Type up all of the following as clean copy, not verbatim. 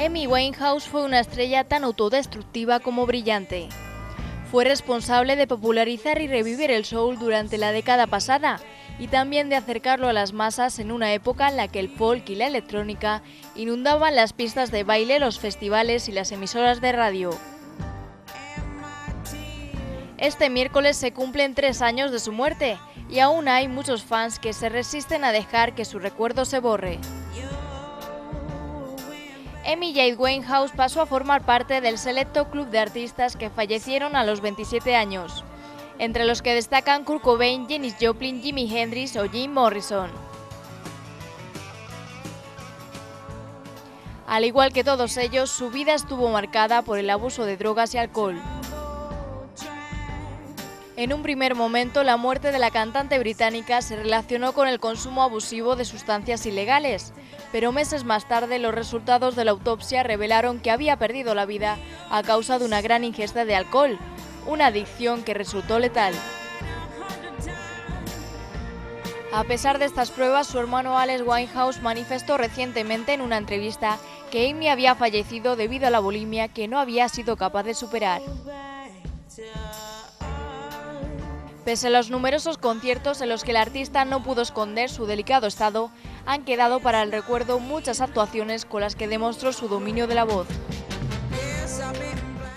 Amy Winehouse fue una estrella tan autodestructiva como brillante. Fue responsable de popularizar y revivir el soul durante la década pasada y también de acercarlo a las masas en una época en la que el folk y la electrónica inundaban las pistas de baile, los festivales y las emisoras de radio. Este miércoles se cumplen 3 años de su muerte y aún hay muchos fans que se resisten a dejar que su recuerdo se borre. Amy Jade Winehouse pasó a formar parte del selecto club de artistas que fallecieron a los 27 años, entre los que destacan Kurt Cobain, Janis Joplin, Jimi Hendrix o Jim Morrison. Al igual que todos ellos, su vida estuvo marcada por el abuso de drogas y alcohol. En un primer momento, la muerte de la cantante británica se relacionó con el consumo abusivo de sustancias ilegales, pero meses más tarde los resultados de la autopsia revelaron que había perdido la vida a causa de una gran ingesta de alcohol, una adicción que resultó letal. A pesar de estas pruebas, su hermano Alex Winehouse manifestó recientemente en una entrevista que Amy había fallecido debido a la bulimia que no había sido capaz de superar. Pese a los numerosos conciertos en los que el artista no pudo esconder su delicado estado, han quedado para el recuerdo muchas actuaciones con las que demostró su dominio de la voz.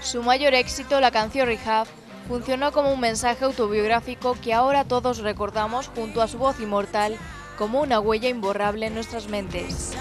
Su mayor éxito, la canción Rehab, funcionó como un mensaje autobiográfico que ahora todos recordamos junto a su voz inmortal como una huella imborrable en nuestras mentes.